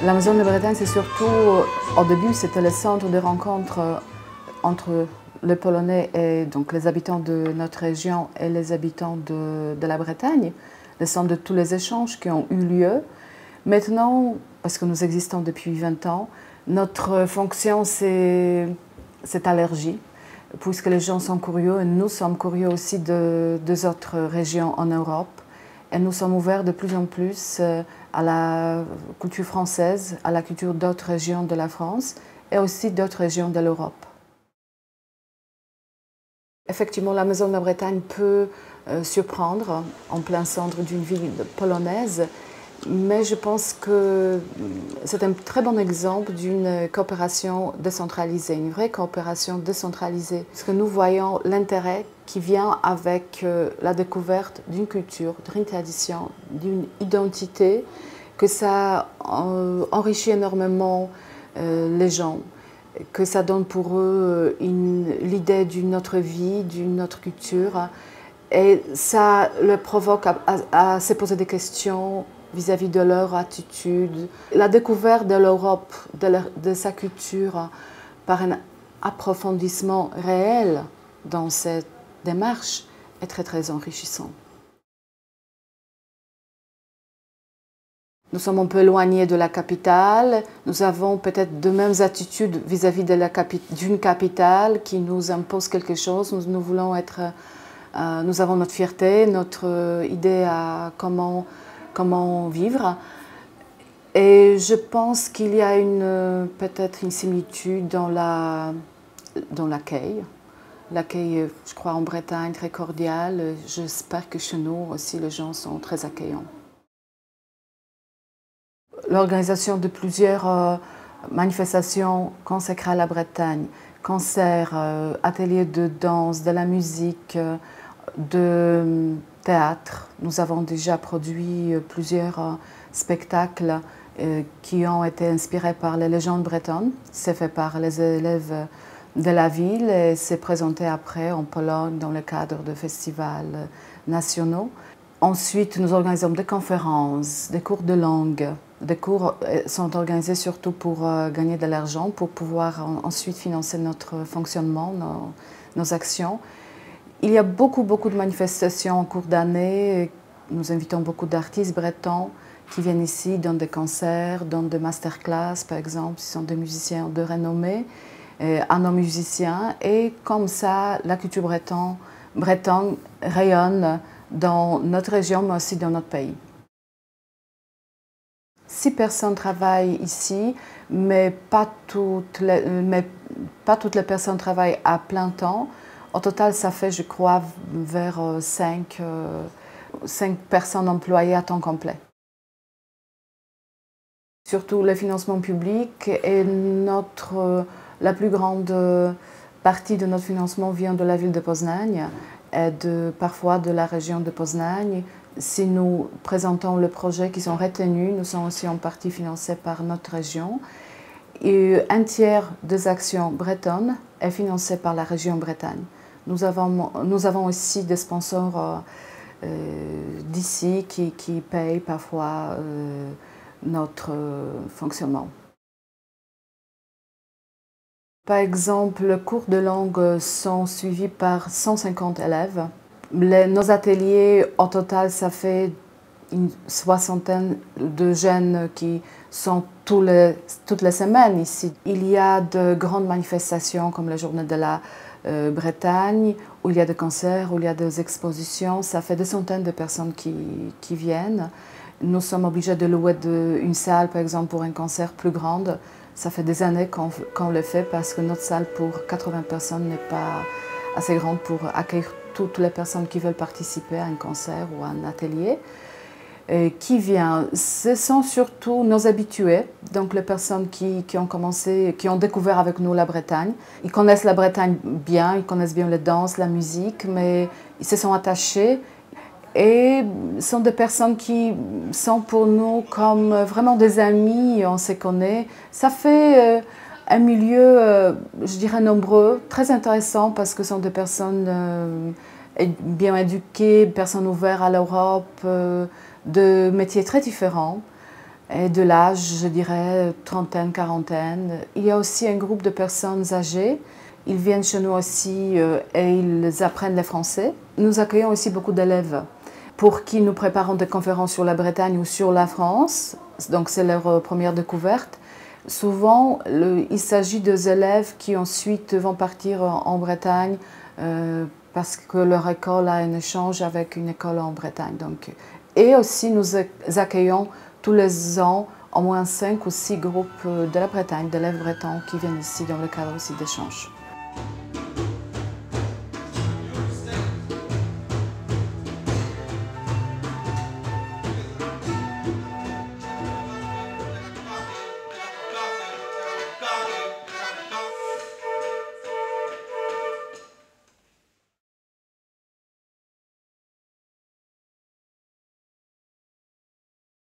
La Maison de Bretagne, c'est surtout, au début, c'était le centre de rencontre entre les Polonais et donc les habitants de notre région et les habitants de la Bretagne, le centre de tous les échanges qui ont eu lieu. Maintenant, parce que nous existons depuis 20 ans, notre fonction, c'est cette allergie, puisque les gens sont curieux et nous sommes curieux aussi des autres régions en Europe. Et nous sommes ouverts de plus en plus à la culture française, à la culture d'autres régions de la France et aussi d'autres régions de l'Europe. Effectivement, la Maison de Bretagne peut surprendre en plein centre d'une ville polonaise, mais je pense que c'est un très bon exemple d'une coopération décentralisée, une vraie coopération décentralisée. Parce que nous voyons l'intérêt qui vient avec la découverte d'une culture, d'une tradition, d'une identité, que ça enrichit énormément les gens, que ça donne pour eux l'idée d'une autre vie, d'une autre culture. Et ça le provoque à se poser des questions vis-à-vis de leur attitude. La découverte de l'Europe, de sa culture, par un approfondissement réel dans cette démarche est très très enrichissant. Nous sommes un peu éloignés de la capitale, nous avons peut-être de mêmes attitudes vis-à-vis d'une capitale qui nous impose quelque chose. Nous voulons être, nous avons notre fierté, notre idée à comment vivre. Et je pense qu'il y a peut-être une similitude dans l'accueil. L'accueil, je crois, en Bretagne, très cordial. J'espère que chez nous aussi, les gens sont très accueillants. L'organisation de plusieurs manifestations consacrées à la Bretagne, concerts, ateliers de danse, de la musique, de théâtre. Nous avons déjà produit plusieurs spectacles qui ont été inspirés par les légendes bretonnes. C'est fait par les élèves de la ville et c'est présenté après en Pologne dans le cadre de festivals nationaux. Ensuite, nous organisons des conférences, des cours de langue. Les cours sont organisés surtout pour gagner de l'argent, pour pouvoir ensuite financer notre fonctionnement, nos actions. Il y a beaucoup de manifestations en cours d'année. Nous invitons beaucoup d'artistes bretons qui viennent ici dans des concerts, dans des masterclass par exemple. Ce sont des musiciens de renommée, à nos musiciens. Et comme ça, la culture bretonne rayonne dans notre région, mais aussi dans notre pays. 6 personnes travaillent ici, mais pas toutes les personnes travaillent à plein temps. Au total, ça fait, je crois, vers 5 personnes employées à temps complet. Surtout le financement public et la plus grande partie de notre financement vient de la ville de Poznań et parfois de la région de Poznań. Si nous présentons le projet qui sont retenus, nous sommes aussi en partie financés par notre région. Et un tiers des actions bretonnes est financé par la région Bretagne. Nous avons aussi des sponsors d'ici qui payent parfois notre fonctionnement. Par exemple, les cours de langue sont suivis par 150 élèves. Nos ateliers, au total, ça fait une soixantaine de jeunes qui sont toutes les semaines ici. Il y a de grandes manifestations comme la Journée de la Bretagne, où il y a des concerts, où il y a des expositions. Ça fait des centaines de personnes qui viennent. Nous sommes obligés de louer une salle, par exemple, pour un concert plus grand. Ça fait des années qu'on le fait parce que notre salle pour 80 personnes n'est pas assez grande pour accueillir toutes les personnes qui veulent participer à un concert ou à un atelier. Qui vient, ce sont surtout nos habitués, donc les personnes qui ont découvert avec nous la Bretagne. Ils connaissent la Bretagne bien, ils connaissent bien les danses, la musique, mais ils se sont attachés. Et sont des personnes qui sont pour nous comme vraiment des amis, on se connaît. Ça fait un milieu, je dirais, nombreux, très intéressant parce que ce sont des personnes bien éduquées, personnes ouvertes à l'Europe, de métiers très différents. et de l'âge, je dirais, trentaine, quarantaine. Il y a aussi un groupe de personnes âgées. Ils viennent chez nous aussi et ils apprennent le français. Nous accueillons aussi beaucoup d'élèves pour qui nous préparons des conférences sur la Bretagne ou sur la France. Donc c'est leur première découverte. Souvent, il s'agit des élèves qui ensuite vont partir en Bretagne parce que leur école a un échange avec une école en Bretagne. Donc, et aussi, nous accueillons tous les ans au moins 5 ou 6 groupes de la Bretagne, d'élèves bretons qui viennent ici dans le cadre aussi d'échanges.